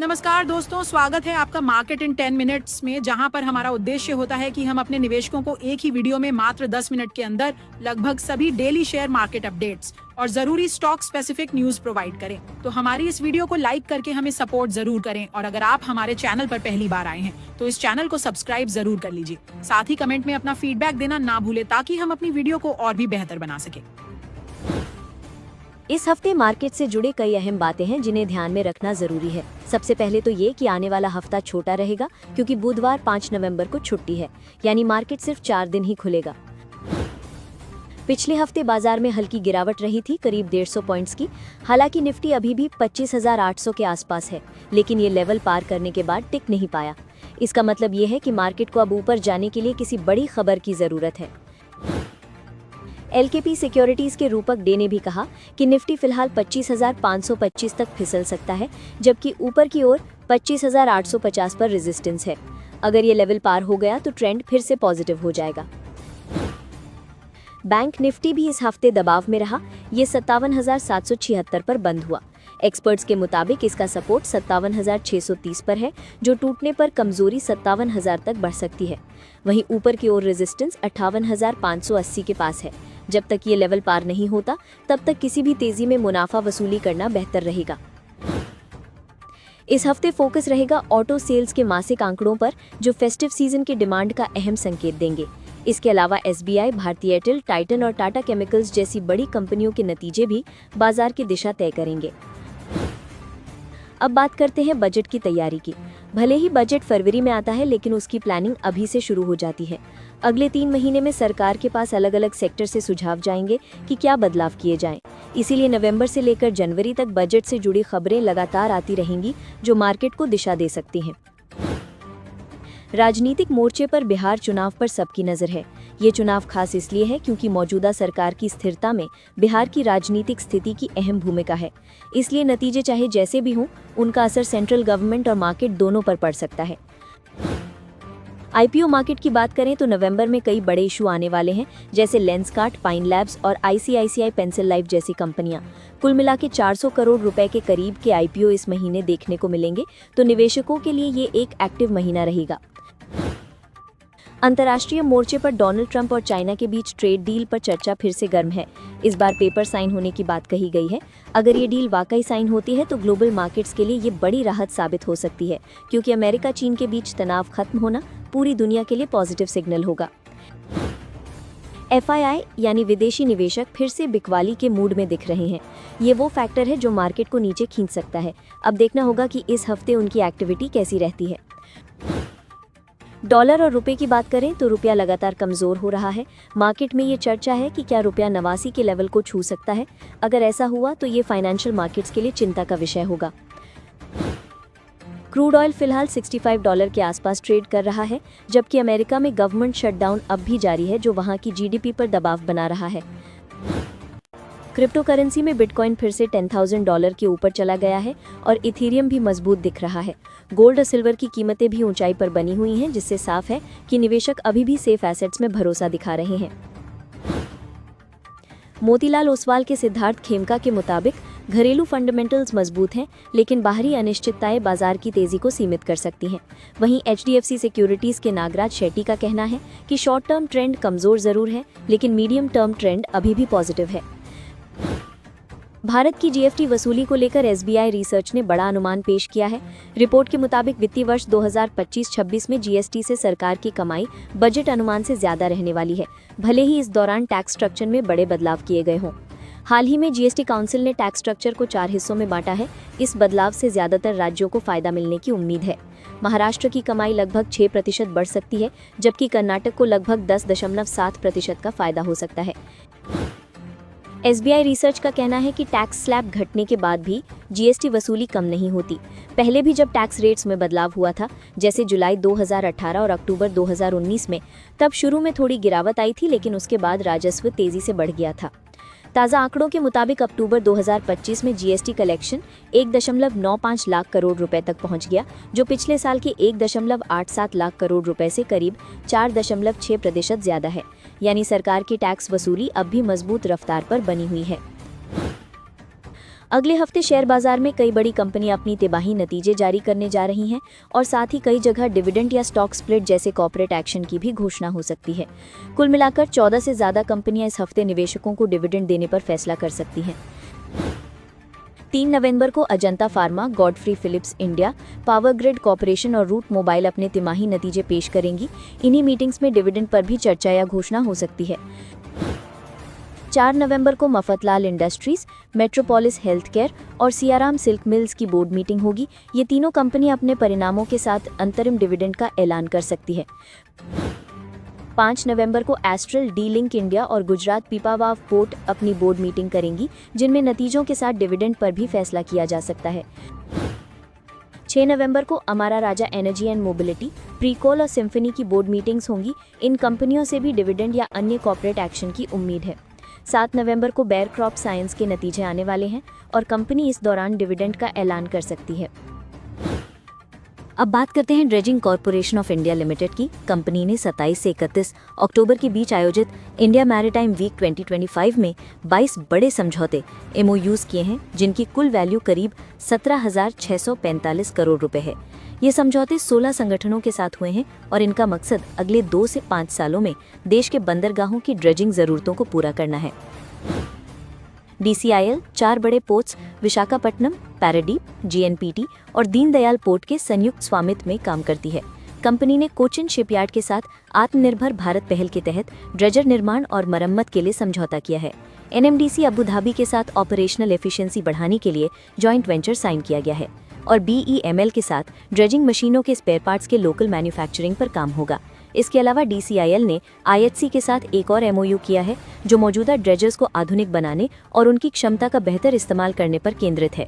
नमस्कार दोस्तों, स्वागत है आपका मार्केट इन 10 मिनट्स में, जहां पर हमारा उद्देश्य होता है कि हम अपने निवेशकों को एक ही वीडियो में मात्र 10 मिनट के अंदर लगभग सभी डेली शेयर मार्केट अपडेट्स और जरूरी स्टॉक स्पेसिफिक न्यूज प्रोवाइड करें। तो हमारी इस वीडियो को लाइक करके हमें सपोर्ट जरूर करें और अगर आप हमारे चैनल पर पहली बार आए हैं तो इस चैनल को सब्सक्राइब जरूर कर लीजिए। साथ ही कमेंट में अपना फीडबैक देना ना भूले ताकि हम अपनी वीडियो को और भी बेहतर बना सके। इस हफ्ते मार्केट से जुड़े कई अहम बातें हैं जिन्हें ध्यान में रखना जरूरी है। सबसे पहले तो ये कि आने वाला हफ्ता छोटा रहेगा क्योंकि बुधवार 5 नवंबर को छुट्टी है, यानी मार्केट सिर्फ 4 दिन ही खुलेगा। पिछले हफ्ते बाजार में हल्की गिरावट रही थी, करीब 150 पॉइंट्स की। हालांकि निफ्टी अभी भी 25,800 के आसपास है, लेकिन ये लेवल पार करने के बाद टिक नहीं पाया। इसका मतलब ये है कि मार्केट को अब ऊपर जाने के लिए किसी बड़ी खबर की जरूरत है। एलकेपी सिक्योरिटीज के रूपक डे ने भी कहा कि निफ्टी फिलहाल 25,525 तक फिसल सकता है, जबकि ऊपर की ओर 25,850 पर रेजिस्टेंस है। अगर ये लेवल पार हो गया तो ट्रेंड फिर से पॉजिटिव हो जाएगा। बैंक निफ्टी भी इस हफ्ते दबाव में रहा। ये 57,776 पर बंद हुआ। एक्सपर्ट्स के मुताबिक इसका सपोर्ट 57,630 पर है, जो टूटने पर कमजोरी 57,000 तक बढ़ सकती है। वहीं ऊपर की ओर रेजिस्टेंस 58,580 के पास है। जब तक ये लेवल पार नहीं होता तब तक किसी भी तेजी में मुनाफा वसूली करना बेहतर रहेगा। इस हफ्ते फोकस रहेगा ऑटो सेल्स के मासिक आंकड़ों पर, जो फेस्टिव सीजन की डिमांड का अहम संकेत देंगे। इसके अलावा एसबीआई, भारतीय एयरटेल, टाइटन और टाटा केमिकल्स जैसी बड़ी कंपनियों के नतीजे भी बाजार की दिशा तय करेंगे। अब बात करते हैं बजट की तैयारी की। भले ही बजट फरवरी में आता है, लेकिन उसकी प्लानिंग अभी से शुरू हो जाती है। अगले 3 महीने में सरकार के पास अलग अलग सेक्टर से सुझाव जाएंगे कि क्या बदलाव किए जाएं। इसीलिए नवंबर से लेकर जनवरी तक बजट से जुड़ी खबरें लगातार आती रहेंगी, जो मार्केट को दिशा दे सकती हैं। राजनीतिक मोर्चे पर बिहार चुनाव पर सबकी नजर है। ये चुनाव खास इसलिए है क्योंकि मौजूदा सरकार की स्थिरता में बिहार की राजनीतिक स्थिति की अहम भूमिका है। इसलिए नतीजे चाहे जैसे भी हों, उनका असर सेंट्रल गवर्नमेंट और मार्केट दोनों पर पड़ सकता है। आईपीओ मार्केट की बात करें तो नवंबर में कई बड़े इशू आने वाले हैं, जैसे लेंसकार्ट, पाइन लैब्स और आईसीआईसीआई पेंसिल लाइफ जैसी कंपनियां। कुल मिला के 400 करोड़ रुपए के करीब के आईपीओ इस महीने देखने को मिलेंगे, तो निवेशकों के लिए ये एक एक्टिव महीना रहेगा। अंतर्राष्ट्रीय मोर्चे पर डोनाल्ड ट्रंप और चाइना के बीच ट्रेड डील पर चर्चा फिर से गर्म है। इस बार पेपर साइन होने की बात कही गई है। अगर ये डील वाकई साइन होती है तो ग्लोबल मार्केट्स के लिए ये बड़ी राहत साबित हो सकती है, क्योंकि अमेरिका चीन के बीच तनाव खत्म होना पूरी दुनिया के लिए पॉजिटिव सिग्नल होगा। एफआईआई यानी विदेशी निवेशक फिर से बिकवाली के मूड में दिख रहे हैं। ये वो फैक्टर है जो मार्केट को नीचे खींच सकता है। अब देखना होगा कि इस हफ्ते उनकी एक्टिविटी कैसी रहती है। डॉलर और रुपए की बात करें तो रुपया लगातार कमजोर हो रहा है। मार्केट में ये चर्चा है कि क्या रुपया 89 के लेवल को छू सकता है। अगर ऐसा हुआ तो ये फाइनेंशियल मार्केट्स के लिए चिंता का विषय होगा। क्रूड ऑयल फिलहाल $65 के आसपास ट्रेड कर रहा है, जबकि अमेरिका में गवर्नमेंट शटडाउन अब भी जारी है, जो वहां की जीडीपी पर दबाव बना रहा है। क्रिप्टो करेंसी में बिटकॉइन फिर से $10,000 के ऊपर चला गया है और इथेरियम भी मजबूत दिख रहा है। गोल्ड और सिल्वर की कीमतें भी ऊंचाई पर बनी हुई हैं, जिससे साफ है कि निवेशक अभी भी सेफ एसेट्स में भरोसा दिखा रहे हैं। मोतीलाल ओसवाल के सिद्धार्थ खेमका के मुताबिक घरेलू फंडामेंटल्स मजबूत हैं, लेकिन बाहरी अनिश्चितताएं बाजार की तेजी को सीमित कर सकती हैं। वहीं एचडीएफसी सिक्योरिटीज के नागराज शेट्टी का कहना है कि शॉर्ट टर्म ट्रेंड कमजोर जरूर है, लेकिन मीडियम टर्म ट्रेंड अभी भी पॉजिटिव है। भारत की जीएसटी वसूली को लेकर एसबीआई रिसर्च ने बड़ा अनुमान पेश किया है। रिपोर्ट के मुताबिक वित्तीय वर्ष 2025-26 में जीएसटी से सरकार की कमाई बजट अनुमान से ज्यादा रहने वाली है, भले ही इस दौरान टैक्स स्ट्रक्चर में बड़े बदलाव किए गए हों। हाल ही में जीएसटी काउंसिल ने टैक्स स्ट्रक्चर को 4 हिस्सों में बांटा है। इस बदलाव से ज्यादातर राज्यों को फायदा मिलने की उम्मीद है। महाराष्ट्र की कमाई लगभग 6% बढ़ सकती है, जबकि कर्नाटक को लगभग 10.7% का फायदा हो सकता है। एसबीआई रिसर्च का कहना है कि टैक्स स्लैब घटने के बाद भी जीएसटी वसूली कम नहीं होती। पहले भी जब टैक्स रेट्स में बदलाव हुआ था, जैसे जुलाई 2018 और अक्टूबर 2019 में, तब शुरू में थोड़ी गिरावट आई थी, लेकिन उसके बाद राजस्व तेजी से बढ़ गया था। ताज़ा आंकड़ों के मुताबिक अक्टूबर 2025 में जीएसटी कलेक्शन 1.95 लाख करोड़ रुपए तक पहुंच गया, जो पिछले साल के 1.87 लाख करोड़ रुपए से करीब 4.6% ज्यादा है। यानी सरकार की टैक्स वसूली अब भी मजबूत रफ्तार पर बनी हुई है। अगले हफ्ते शेयर बाजार में कई बड़ी कंपनियां अपनी तिमाही नतीजे जारी करने जा रही हैं और साथ ही कई जगह डिविडेंड या स्टॉक स्प्लिट जैसे कॉर्पोरेट एक्शन की भी घोषणा हो सकती है। कुल मिलाकर 14 से ज्यादा कंपनियां इस हफ्ते निवेशकों को डिविडेंड देने पर फैसला कर सकती हैं। 3 नवंबर को Ajanta Pharma, Godfrey Phillips India, Power Grid Corporation और रूट मोबाइल अपने तिमाही नतीजे पेश करेंगी। इन्हीं मीटिंग्स में डिविडेंड पर भी चर्चा या घोषणा हो सकती है। 4 नवंबर को मफतलाल इंडस्ट्रीज, मेट्रोपोलिस हेल्थकेयर और सियाराम सिल्क मिल्स की बोर्ड मीटिंग होगी। ये तीनों कंपनियां अपने परिणामों के साथ अंतरिम डिविडेंड का ऐलान कर सकती है। 5 नवंबर को एस्ट्रल, डी लिंक इंडिया और गुजरात पीपावाव पोर्ट अपनी बोर्ड मीटिंग करेंगी, जिनमें नतीजों के साथ डिविडेंड पर भी फैसला किया जा सकता है। 6 नवंबर को Amara Raja energy and mobility, प्रीकोल और सिम्फनी की बोर्ड मीटिंग्स होंगी। इन कंपनियों से भी डिविडेंड या अन्य कॉर्पोरेट एक्शन की उम्मीद है। 7 नवंबर को बेयर क्रॉप साइंस के नतीजे आने वाले हैं और कंपनी इस दौरान डिविडेंड का ऐलान कर सकती है। अब बात करते हैं dredging corporation of India limited की। कंपनी ने 27 से 31 अक्टूबर के बीच आयोजित इंडिया मैरीटाइम वीक 2025 में 22 बड़े समझौते MOUs किए हैं, जिनकी कुल वैल्यू करीब 17,645 करोड़ रुपए है। ये समझौते 16 संगठनों के साथ हुए हैं और इनका मकसद अगले 2 से 5 सालों में देश के बंदरगाहों की ड्रेजिंग जरूरतों को पूरा करना है। DCIL 4 बड़े पोर्ट्स विशाखापट्टनम, पैराडीप, JNPT और दीनदयाल पोर्ट के संयुक्त स्वामित्व में काम करती है। कंपनी ने कोचिन शिपयार्ड के साथ आत्मनिर्भर भारत पहल के तहत ड्रेजर निर्माण और मरम्मत के लिए समझौता किया है। NMDC अबू धाबी के साथ ऑपरेशनल एफिशिएंसी बढ़ाने के लिए जॉइंट वेंचर साइन किया गया है और BEML के साथ ड्रेजिंग मशीनों के स्पेयर पार्ट्स के लोकल मैन्युफैक्चरिंग पर काम होगा। इसके अलावा DCIL ने IHC के साथ एक और MOU किया है, जो मौजूदा ड्रेजर्स को आधुनिक बनाने और उनकी क्षमता का बेहतर इस्तेमाल करने पर केंद्रित है।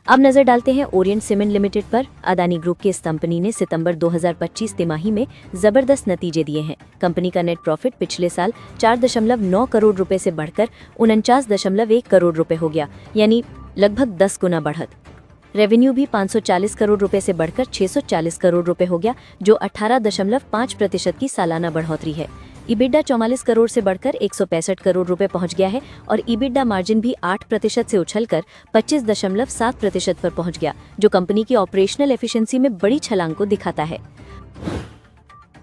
अब नजर डालते हैं ओरिएंट सीमेंट लिमिटेड पर। अदानी ग्रुप की इस कंपनी ने सितंबर 2025 तिमाही में जबरदस्त नतीजे दिए हैं। कंपनी का नेट प्रॉफिट पिछले साल 4.9 करोड़ रुपए से बढ़कर 49.1 करोड़ रुपए हो गया, यानी लगभग 10 गुना बढ़त। रेवेन्यू भी 540 करोड़ रुपए से बढ़कर 640 करोड़ रुपए हो गया, जो 18.5% की सालाना बढ़ोतरी है। EBITDA 44 करोड़ से बढ़कर 165 करोड़ रुपए पहुंच गया है और EBITDA मार्जिन भी 8% से उछलकर 25.7% पर पहुंच गया, जो कंपनी की ऑपरेशनल एफिशिएंसी में बड़ी छलांग को दिखाता है।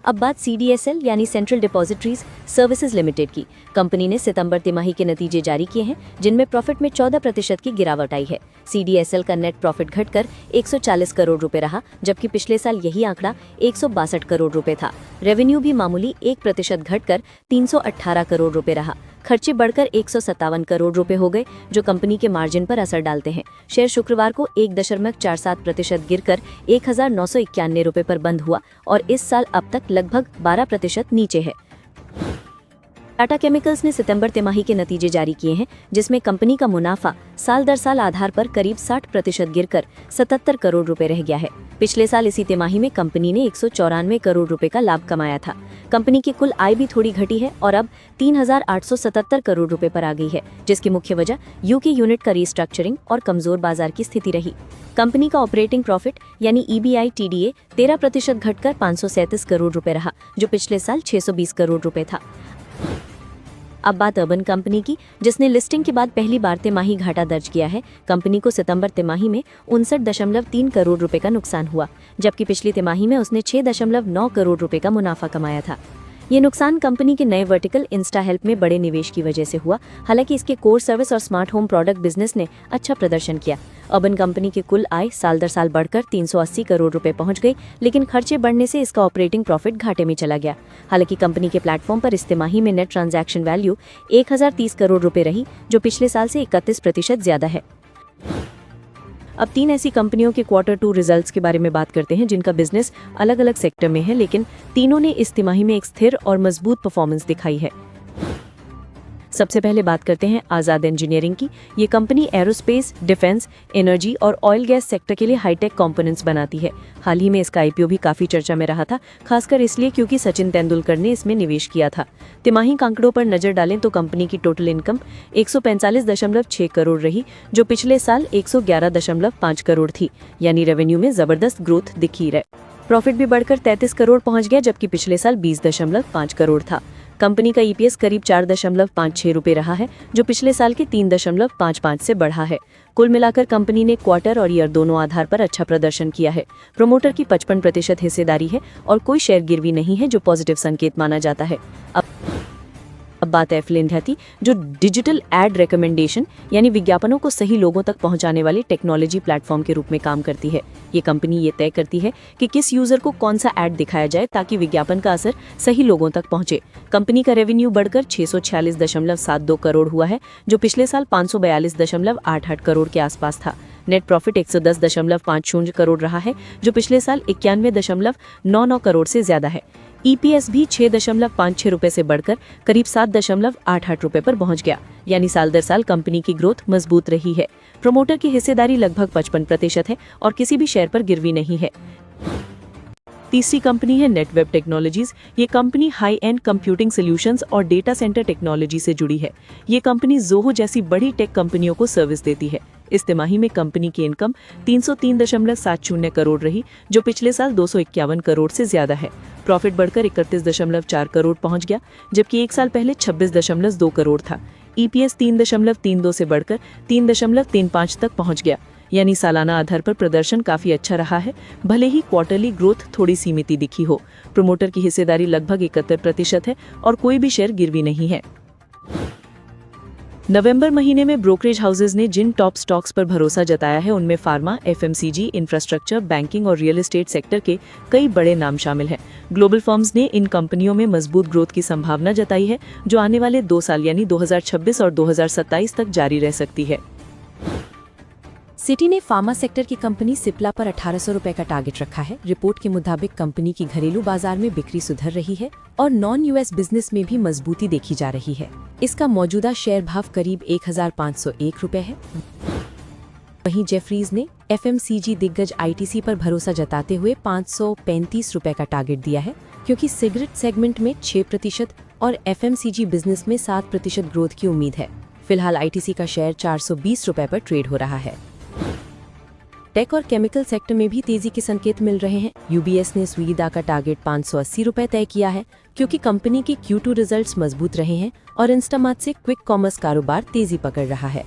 अब बात CDSL यानी सेंट्रल डिपॉजिटरीज सर्विसेज लिमिटेड की। कंपनी ने सितंबर तिमाही के नतीजे जारी किए हैं, जिनमें प्रॉफिट में 14% की गिरावट आई है। CDSL का नेट प्रॉफिट घटकर 140 करोड़ रुपए रहा, जबकि पिछले साल यही आंकड़ा 162 करोड़ रुपए था। रेवेन्यू भी मामूली 1% घटकर 318 करोड़ रुपए रहा। खर्चे बढ़कर 157 करोड़ रुपए हो गए, जो कंपनी के मार्जिन पर असर डालते हैं। शेयर शुक्रवार को 1.47% गिरकर 1,991 रुपए पर बंद हुआ और इस साल अब तक लगभग 12% नीचे है। टाटा केमिकल्स ने सितंबर तिमाही के नतीजे जारी किए हैं, जिसमें कंपनी का मुनाफा साल दर साल आधार पर करीब 60% गिरकर 77 करोड़ रुपए रह गया है। पिछले साल इसी तिमाही में कंपनी ने 194 करोड़ रुपए का लाभ कमाया था। कंपनी की कुल आय भी थोड़ी घटी है और अब 3,877 करोड़ रुपए पर आ गई है, जिसकी मुख्य वजह यूके यूनिट का रीस्ट्रक्चरिंग और कमजोर बाजार की स्थिति रही। कंपनी का ऑपरेटिंग प्रॉफिट यानी EBITDA 13% घटकर 537 करोड़ रुपए रहा, जो पिछले साल 620 करोड़ रुपए था। अब बात अर्बन कंपनी की, जिसने लिस्टिंग के बाद पहली बार तिमाही घाटा दर्ज किया है। कंपनी को सितंबर तिमाही में 59.3 करोड़ रुपए का नुकसान हुआ, जबकि पिछली तिमाही में उसने 6.9 करोड़ रुपए का मुनाफा कमाया था। ये नुकसान कंपनी के नए वर्टिकल इंस्टा हेल्प में बड़े निवेश की वजह से हुआ। हालांकि इसके कोर सर्विस और स्मार्ट होम प्रोडक्ट बिजनेस ने अच्छा प्रदर्शन किया। अर्बन कंपनी की कुल आय साल दर साल बढ़कर 380 करोड़ रुपए पहुंच गई, लेकिन खर्चे बढ़ने से इसका ऑपरेटिंग प्रॉफिट घाटे में चला गया। हालांकि कंपनी के प्लेटफॉर्म पर इस तिमाही में नेट ट्रांजैक्शन वैल्यू 1030 करोड़ रुपए रही, जो पिछले साल से 31% ज्यादा है। अब 3 ऐसी कंपनियों के Q2 रिजल्ट्स के बारे में बात करते हैं, जिनका बिजनेस अलग अलग सेक्टर में है, लेकिन तीनों ने इस तिमाही में एक स्थिर और मजबूत परफॉर्मेंस दिखाई है। सबसे पहले बात करते हैं आजाद इंजीनियरिंग की। ये कंपनी एरोस्पेस, डिफेंस, एनर्जी और ऑयल गैस सेक्टर के लिए हाईटेक कंपोनेंट्स बनाती है। हाल ही में इसका IPO भी काफी चर्चा में रहा था, खासकर इसलिए क्योंकि सचिन तेंदुलकर ने इसमें निवेश किया था। तिमाही के आंकड़ों पर नजर डालें तो कंपनी की टोटल इनकम 145.6 करोड़ रही, जो पिछले साल 111.5 करोड़ थी, यानी रेवेन्यू में जबरदस्त ग्रोथ दिखी है। प्रॉफिट भी बढ़कर 33 करोड़ पहुंच गया, जबकि पिछले साल 20.5 करोड़ था। कंपनी का ईपीएस करीब 4.56 रुपए रहा है, जो पिछले साल के 3.55 से बढ़ा है। कुल मिलाकर कंपनी ने क्वार्टर और ईयर दोनों आधार पर अच्छा प्रदर्शन किया है। प्रमोटर की 55% हिस्सेदारी है और कोई शेयर गिरवी नहीं है, जो पॉजिटिव संकेत माना जाता है। अब बात है एफिल इंडिया की, जो डिजिटल एड रिकमेंडेशन यानी विज्ञापनों को सही लोगों तक पहुंचाने वाली टेक्नोलॉजी प्लेटफॉर्म के रूप में काम करती है। ये कंपनी ये तय करती है कि किस यूजर को कौन सा एड दिखाया जाए ताकि विज्ञापन का असर सही लोगों तक पहुंचे। कंपनी का रेवेन्यू बढ़कर 646.72 करोड़ हुआ है, जो पिछले साल 542.88 करोड़ के आसपास था। नेट प्रॉफिट 110.50 करोड़ रहा है, जो पिछले साल 91.99 करोड़ से ज्यादा है। ईपीएस भी 6.56 रुपए से बढ़कर करीब 7.88 रुपए पर पहुंच गया, यानी साल दर साल कंपनी की ग्रोथ मजबूत रही है। प्रमोटर की हिस्सेदारी लगभग 55% है और किसी भी शेयर पर गिरवी नहीं है। तीसरी कंपनी है नेटवेब टेक्नोलॉजीज। ये company high and computing solutions और डेटा सेंटर टेक्नोलॉजी से जुड़ी है। ये कंपनी जोहो जैसी बड़ी टेक कंपनियों को सर्विस देती है। इस तिमाही में कंपनी की इनकम 303.70 करोड़ रही, जो पिछले साल 251 करोड़ से ज्यादा है। प्रॉफिट बढ़कर 31.4 करोड़ पहुंच गया, जबकि एक साल पहले 26.2 करोड़ था। ईपीएस 3.32 से बढ़कर 3.35 तक पहुंच गया, यानी सालाना आधार पर प्रदर्शन काफी अच्छा रहा है, भले ही क्वार्टरली ग्रोथ थोड़ी सीमित दिखी हो। प्रमोटर की हिस्सेदारी लगभग 71% है और कोई भी शेयर गिरवी नहीं है। नवंबर महीने में ब्रोकरेज हाउसेज ने जिन टॉप स्टॉक्स पर भरोसा जताया है, उनमें फार्मा, एफएमसीजी, इंफ्रास्ट्रक्चर, बैंकिंग और रियल एस्टेट सेक्टर के कई बड़े नाम शामिल हैं। ग्लोबल फर्म्स ने इन कंपनियों में मजबूत ग्रोथ की संभावना जताई है, जो आने वाले 2 साल यानी 2026 और 2027 तक जारी रह सकती है। सिटी ने फार्मा सेक्टर की कंपनी सिप्ला पर 1800 रुपए का टारगेट रखा है। रिपोर्ट के मुताबिक कंपनी की घरेलू बाजार में बिक्री सुधर रही है और नॉन यूएस बिजनेस में भी मजबूती देखी जा रही है। इसका मौजूदा शेयर भाव करीब 1501 रुपए है। वहीं जेफरीज ने एफएमसीजी दिग्गज आईटीसी पर भरोसा जताते हुए 535 रुपए का टारगेट दिया है, क्योंकि सिगरेट सेगमेंट में 6% और एफएमसीजी बिजनेस में 7% ग्रोथ की उम्मीद है। फिलहाल आईटीसी का शेयर 420 रुपए पर ट्रेड हो रहा है। टेक और केमिकल सेक्टर में भी तेजी के संकेत मिल रहे हैं। यूबीएस ने स्वीडा का टारगेट 580 रुपए तय किया है, क्योंकि कंपनी के Q2 रिजल्ट्स मजबूत रहे हैं और इंस्टामार्ट से क्विक कॉमर्स कारोबार तेजी पकड़ रहा है।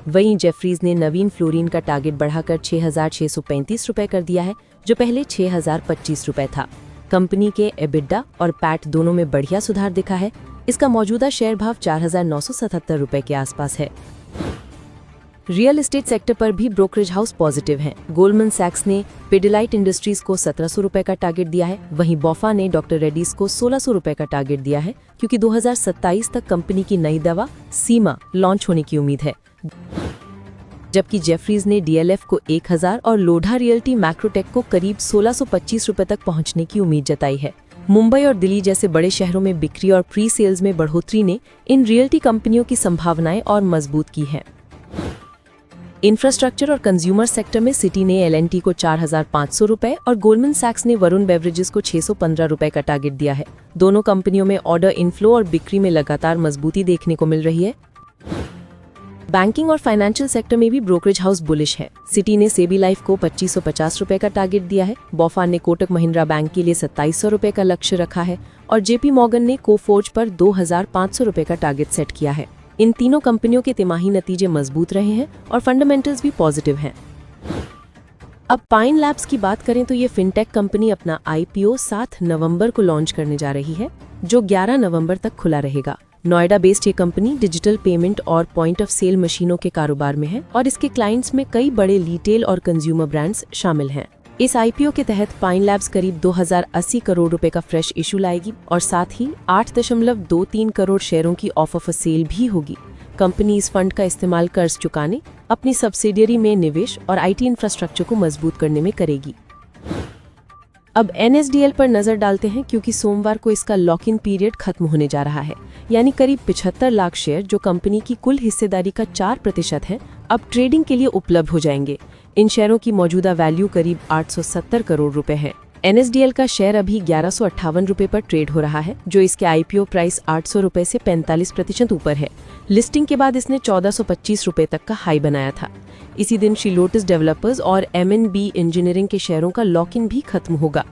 वहीं जेफरीज ने नवीन फ्लोरीन का टारगेट बढ़ाकर 6,635 रुपए कर दिया है, जो पहले 6,025 रुपए था। कंपनी के एबिडा और पैट दोनों में बढ़िया सुधार दिखा है। इसका मौजूदा शेयर भाव 4,977 रुपए के आसपास है। रियल एस्टेट सेक्टर पर भी ब्रोकरेज हाउस पॉजिटिव हैं। गोल्डमैन सैक्स ने पिडिलाइट इंडस्ट्रीज को 1700 रुपए का टारगेट दिया है। वहीं बोफा ने डॉक्टर रेड्डीज को 1600 रुपए का टारगेट दिया है, क्योंकि 2027 तक कंपनी की नई दवा सीमा लॉन्च होने की उम्मीद है। जबकि जेफरीज ने डीएलएफ को 1000 और लोढ़ा रियल्टी मैक्रोटेक को करीब 1625 रुपए तक पहुंचने की उम्मीद जताई है। मुंबई और दिल्ली जैसे बड़े शहरों में बिक्री और प्री सेल्स में बढ़ोतरी ने इन रियल्टी कंपनियों की संभावनाएं और मजबूत की हैं। इंफ्रास्ट्रक्चर और कंज्यूमर सेक्टर में सिटी ने एलएनटी को 4,500 रुपए और गोल्डमैन सैक्स ने वरुण बेवरेजेस को 615 रुपए का टारगेट दिया है। दोनों कंपनियों में ऑर्डर इनफ्लो और बिक्री में लगातार मजबूती देखने को मिल रही है। बैंकिंग और फाइनेंशियल सेक्टर में भी ब्रोकरेज हाउस बुलिश है। सिटी ने सेबी लाइफ को 2550 रुपए का टारगेट दिया है। बोफा ने कोटक महिंद्रा बैंक के लिए 2700 रुपए का लक्ष्य रखा है और जेपी मॉर्गन ने कोफोर्ज पर 2500 रुपए का टारगेट सेट किया है। इन तीनों कंपनियों के तिमाही नतीजे मजबूत रहे हैं और फंडामेंटल्स भी पॉजिटिव हैं। अब पाइन लैब्स की बात करें तो ये फिनटेक कंपनी अपना आईपीओ 7 नवंबर को लॉन्च करने जा रही है, जो 11 नवंबर तक खुला रहेगा। नोएडा बेस्ड ये कंपनी डिजिटल पेमेंट और पॉइंट ऑफ सेल मशीनों के कारोबार में है और इसके क्लाइंट्स में कई बड़े रिटेल और कंज्यूमर ब्रांड्स शामिल हैं। इस आईपीओ के तहत पाइन लैब्स करीब 2080 करोड़ रुपए का फ्रेश इशू लाएगी और साथ ही 8.23 करोड़ शेयरों की ऑफर फॉर सेल भी होगी। कंपनी इस फंड का इस्तेमाल कर्ज चुकाने, अपनी सब्सिडियरी में निवेश और आईटी इंफ्रास्ट्रक्चर को मजबूत करने में करेगी। अब एनएसडीएल पर नजर डालते हैं, क्योंकि सोमवार को इसका लॉक इन पीरियड खत्म होने जा रहा है। यानी करीब 75 लाख शेयर, जो कंपनी की कुल हिस्सेदारी का 4% है, अब ट्रेडिंग के लिए उपलब्ध हो जाएंगे। इन शेयरों की मौजूदा वैल्यू करीब 870 करोड़ रुपए है। एनएसडीएल का शेयर अभी 1158 रुपए पर ट्रेड हो रहा है, जो इसके आईपीओ प्राइस 800 रुपए से 45% ऊपर है। लिस्टिंग के बाद इसने 1425 रुपए तक का हाई बनाया था। इसी दिन श्री लोटस डेवलपर्स और एमएनबी इंजीनियरिंग के शेयरों का लॉक इन भी खत्म होगा।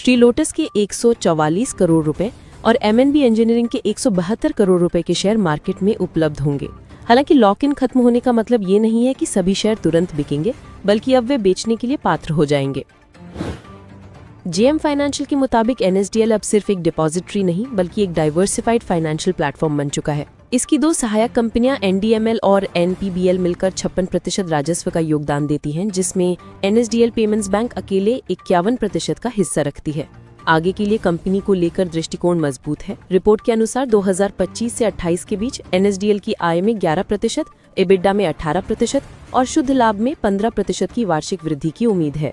श्री लोटस के 144 करोड़ रुपए और MNB इंजीनियरिंग के 172 करोड़ रुपए के शेयर मार्केट में उपलब्ध होंगे। हालांकि लॉक इन खत्म होने का मतलब ये नहीं है कि सभी शेयर तुरंत बिकेंगे, बल्कि अब वे बेचने के लिए पात्र हो जाएंगे। JM फाइनेंशियल के मुताबिक NSDL अब सिर्फ एक डिपॉजिटरी नहीं बल्कि एक डाइवर्सिफाइड फाइनेंशियल प्लेटफॉर्म बन चुका है। इसकी दो सहायक कंपनियां NDML और NPBL मिलकर 56% राजस्व का योगदान देती हैं, जिसमें NSDL पेमेंट्स बैंक अकेले 51% का हिस्सा रखती है। आगे के लिए कंपनी को लेकर दृष्टिकोण मजबूत है। रिपोर्ट के अनुसार 2025 से 28 के बीच NSDL की आय में 11%, EBITDA में 18% और शुद्ध लाभ में 15% की वार्षिक वृद्धि की उम्मीद है।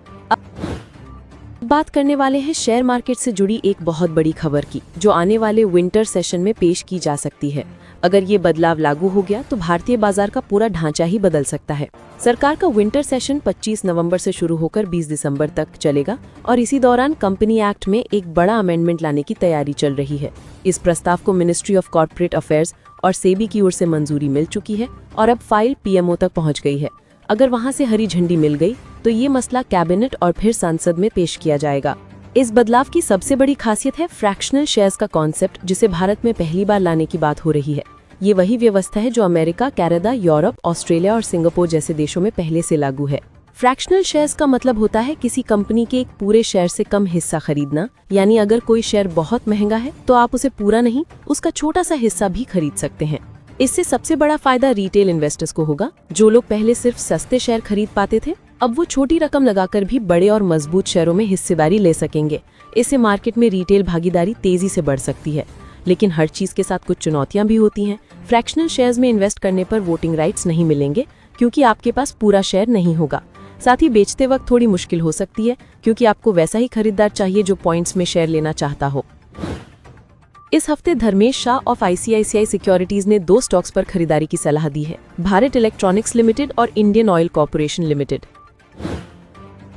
बात करने वाले हैं शेयर मार्केट से जुड़ी एक बहुत बड़ी खबर की, जो आने वाले विंटर सेशन में पेश की जा सकती है। अगर ये बदलाव लागू हो गया तो भारतीय बाजार का पूरा ढांचा ही बदल सकता है। सरकार का विंटर सेशन 25 नवंबर से शुरू होकर 20 दिसंबर तक चलेगा और इसी दौरान कंपनी एक्ट में एक बड़ा अमेंडमेंट लाने की तैयारी चल रही है। इस प्रस्ताव को मिनिस्ट्री ऑफ कॉर्पोरेट अफेयर्स और सेबी की ओर से मंजूरी मिल चुकी है और अब फाइल PMO तक पहुंच गई है। अगर वहां से हरी झंडी मिल गई तो ये मसला कैबिनेट और फिर संसद में पेश किया जाएगा। इस बदलाव की सबसे बड़ी खासियत है फ्रैक्शनल शेयर्स का कॉन्सेप्ट, जिसे भारत में पहली बार लाने की बात हो रही है। ये वही व्यवस्था है जो अमेरिका, कनाडा, यूरोप, ऑस्ट्रेलिया और सिंगापुर जैसे देशों में पहले से लागू है। फ्रैक्शनल शेयर्स का मतलब होता है किसी कंपनी के एक पूरे शेयर से कम हिस्सा खरीदना, यानी अगर कोई शेयर बहुत महंगा है तो आप उसे पूरा नहीं, उसका छोटा सा हिस्सा भी खरीद सकते हैं। इससे सबसे बड़ा फायदा रिटेल इन्वेस्टर्स को होगा। जो लोग पहले सिर्फ सस्ते शेयर खरीद पाते थे, अब वो छोटी रकम लगाकर भी बड़े और मजबूत शेयरों में हिस्सेदारी ले सकेंगे। इससे मार्केट में रिटेल भागीदारी तेजी से बढ़ सकती है। लेकिन हर चीज के साथ कुछ चुनौतियां भी होती हैं। फ्रैक्शनल शेयर्स में इन्वेस्ट करने पर वोटिंग राइट्स नहीं मिलेंगे, क्योंकि आपके पास पूरा शेयर नहीं होगा। साथ ही बेचते वक्त थोड़ी मुश्किल हो सकती है, क्योंकि आपको वैसा ही खरीदार चाहिए जो पॉइंट्स में शेयर लेना चाहता हो। इस हफ्ते Dharmesh Shah of ICICI Securities ने 2 स्टॉक्स पर खरीदारी की सलाह दी है, भारत इलेक्ट्रॉनिक्स लिमिटेड और Indian Oil Corporation Limited.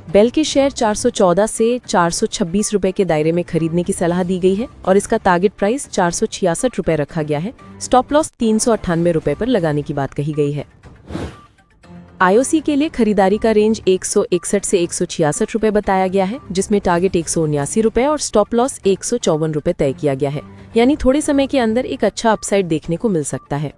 BEL के शेयर 414 से 426 रुपए के दायरे में खरीदने की सलाह दी गई है और इसका टारगेट प्राइस 466 रुपए रखा गया है। स्टॉप लॉस 398 रुपए पर लगाने की बात कही गई है। IOC के लिए खरीदारी का रेंज 161 से 166 रुपए बताया गया है, जिसमें टारगेट 179 रुपए और स्टॉप लॉस 154 रुपए तय किया गया है। यानी थोड़े समय के अंदर एक अच्छा अपसाइड देखने को मिल सकता है।